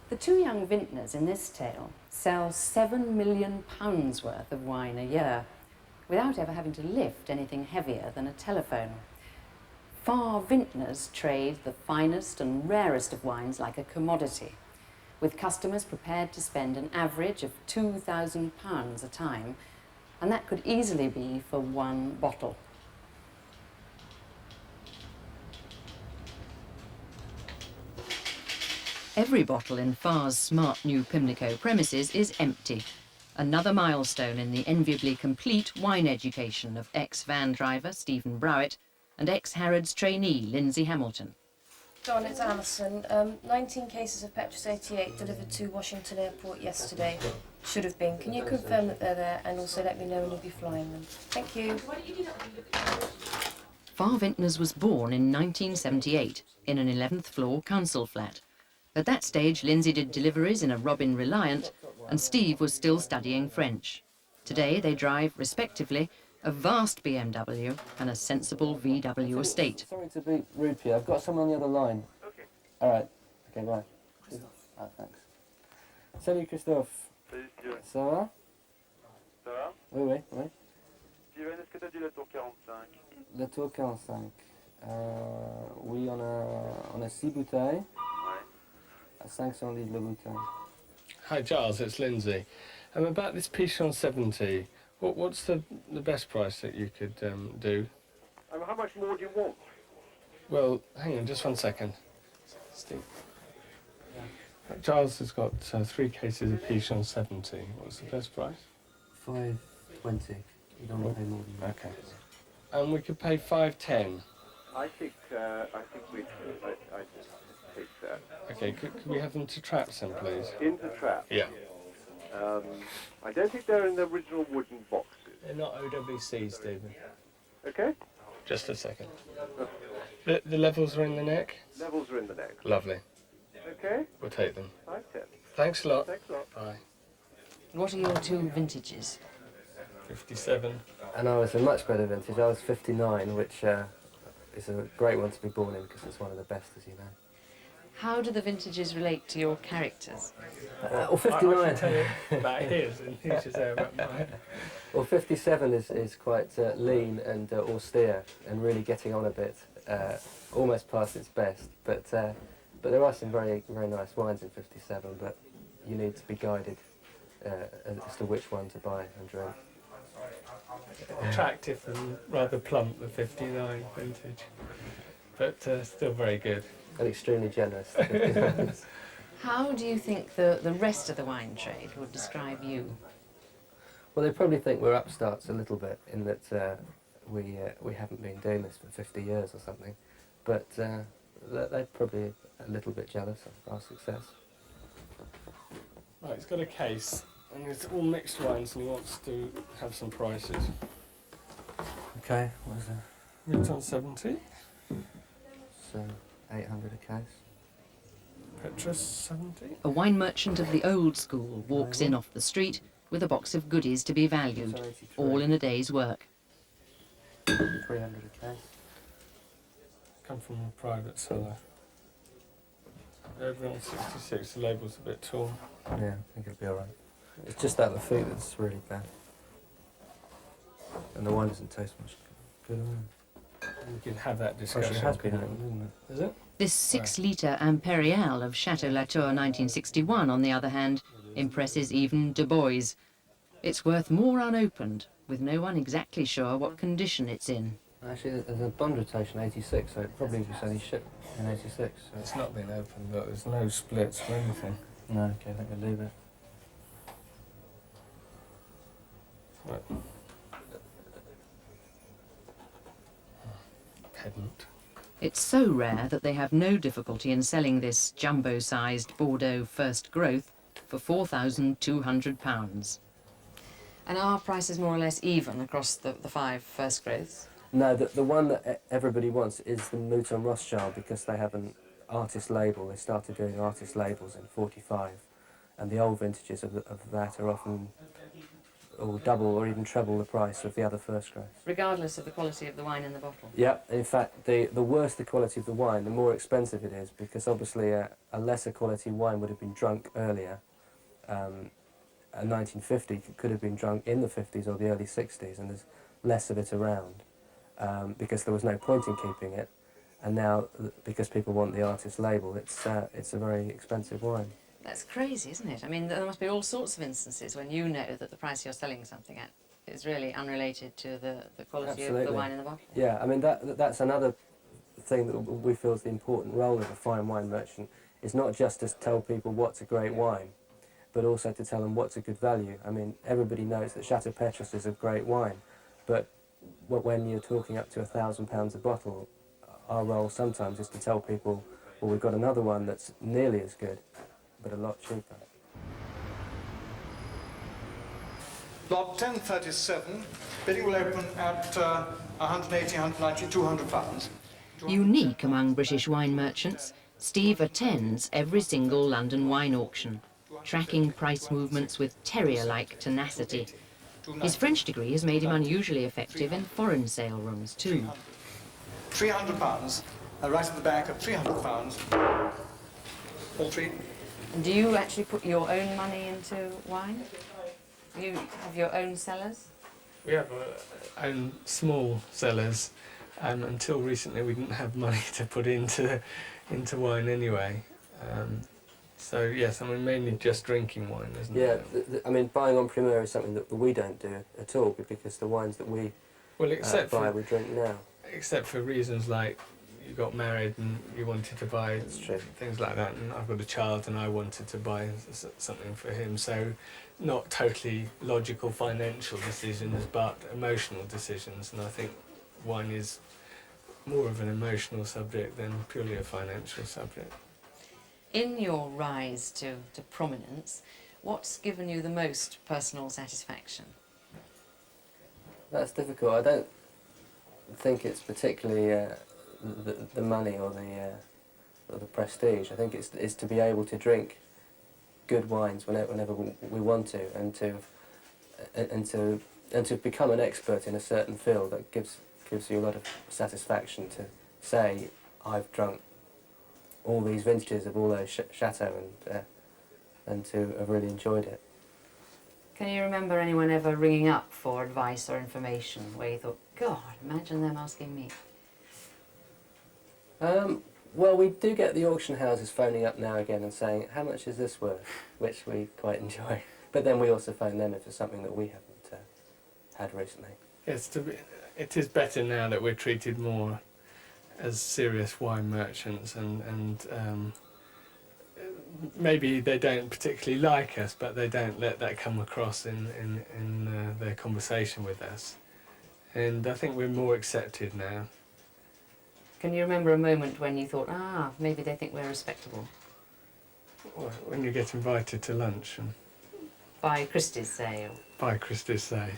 The two young vintners in this tale sell £7 million worth of wine a year without ever having to lift anything heavier than a telephone. Farr vintners trade the finest and rarest of wines like a commodity, with customers prepared to spend an average of £2,000 a time, and that could easily be for one bottle. Every bottle in Farr's smart new Pimlico premises is empty, another milestone in the enviably complete wine education of ex-van driver Stephen Browett and ex-Harrods trainee Lindsay Hamilton. John, it's Alison. 19 cases of Petrus 88 delivered to Washington Airport yesterday. Should have been. Can you confirm that they're there and also let me know when you'll be flying them? Thank you. Farr Vintners was born in 1978 in an 11th floor council flat. At that stage, Lindsay did deliveries in a Robin Reliant and Steve was still studying French. Today they drive, respectively, a vast BMW and a sensible VW estate. Sorry to be rude to you, I've got someone on the other line. Okay. All right. Okay, bye. Ah, thanks. Salut Christophe. Salut Steven. Ça va? Ça va? Oui, oui, oui. Steven, est-ce que tu as dit la tour 45? Le tour 45. Oui, on a 6 bouteilles. Ouais. À 500 livres la bouteille. Hi Giles, it's Lindsay. About this Pichon 70, what's the best price that you could do? How much more do you want? Well, hang on just 1 second. Steve. Giles has got 3 cases of Pichon 70. What's the best price? 520. You don't want to pay more than that. Okay. And we could pay 510. I think we I take that. Okay, could we have them to traps then, please? Into trap. Yeah. I don't think they're in the original wooden boxes. They're not OWC, Stephen. Okay? Just a second. The levels are in the neck? Levels are in the neck. Lovely. Okay? We'll take them. 510. Thanks a lot. Thanks a lot. Bye. What are your two vintages? 57. And I was a much better vintage. I was 59, which is a great one to be born in because it's one of the best, as you know. How do the vintages relate to your characters? Or 59. I should tell you about his and you should say about mine. Well, 57 is quite lean and austere and really getting on a bit, almost past its best. But there are some very, very nice wines in 57, but you need to be guided as to which one to buy and drink. Attractive and rather plump, the 59 vintage, but still very good. And extremely generous. How do you think the rest of the wine trade would describe you? Well, they probably think we're upstarts a little bit in that we haven't been doing this for 50 years or something, but they're probably a little bit jealous of our success. Right, he's got a case, and it's all mixed wines, and he wants to have some prices. Okay, what is that? Vinton 70, So, 800 a case. Petrus 70. A wine merchant of the old school walks in off the street with a box of goodies to be valued, all in a day's work. 300 a case. Come from a private seller. Over on 66, the label's a bit tall. Yeah, I think it'll be alright. It's just that the food that's really bad. And the wine doesn't taste much good. We could have that discussion. It has been opened, isn't it? Is it? This 6-litre Imperial of Chateau Latour 1961, on the other hand, impresses even Du Bois. It's worth more unopened, with no one exactly sure what condition it's in. Actually, there's a bond rotation 86, so it probably was only shipped in 86. So. It's not been opened, but there's no splits or anything. No, okay, I think we'll leave it. Right. Pedant. It's so rare that they have no difficulty in selling this jumbo-sized Bordeaux first growth for £4,200. And are prices more or less even across the 5 first growths? No, the one that everybody wants is the Mouton Rothschild because they have an artist label. They started doing artist labels in 45, and the old vintages of that are often or double or even treble the price of the other first growth. Regardless of the quality of the wine in the bottle. Yep, in fact, the worse the quality of the wine, the more expensive it is, because obviously a lesser quality wine would have been drunk earlier. A 1950 could have been drunk in the 50s or the early 60s, and there's less of it around because there was no point in keeping it. And now, because people want the artist label, it's a very expensive wine. That's crazy, isn't it? I mean, there must be all sorts of instances when you know that the price you're selling something at is really unrelated to the quality of the wine in the bottle. Yeah, I mean, that's another thing that we feel is the important role of a fine wine merchant, is not just to tell people what's a great wine, but also to tell them what's a good value. I mean, everybody knows that Chateau Petrus is a great wine, but when you're talking up to £1,000 a bottle, our role sometimes is to tell people, well, we've got another one that's nearly as good, but a lot cheaper. Lot 1037, bidding will open at 180, 190, £200. Unique among British wine merchants, Steve attends every single London wine auction, tracking price movements with terrier-like tenacity. His French degree has made him unusually effective in foreign sale rooms too. £300, right at the back of £300, all three. And do you actually put your own money into wine? You have your own cellars? We have our own small cellars, and until recently we didn't have money to put into wine anyway. So yes, I mean mainly just drinking wine, isn't it? Yeah, I mean buying en primeur is something that we don't do at all, because the wines that we buy we drink now. Except for reasons like you got married and you wanted to buy things like that, and I've got a child and I wanted to buy something for him. So not totally logical financial decisions, but emotional decisions, and I think wine is more of an emotional subject than purely a financial subject. In your rise to prominence, what's given you the most personal satisfaction? That's difficult. I don't think it's particularly the money or the prestige. I think it's to be able to drink good wines whenever we want to, and to become an expert in a certain field. That gives you a lot of satisfaction to say, I've drunk all these vintages of all those chateaux and to have really enjoyed it. Can you remember anyone ever ringing up for advice or information where you thought, God, imagine them asking me? Well, we do get the auction houses phoning up now again and saying, how much is this worth? Which we quite enjoy. But then we also phone them if it's something that we haven't had recently. Yes, it is better now that we're treated more as serious wine merchants, and maybe they don't particularly like us, but they don't let that come across in their conversation with us. And I think we're more accepted now. Can you remember a moment when you thought, maybe they think we're respectable? When you get invited to lunch and By Christie's, say? by Christie's say.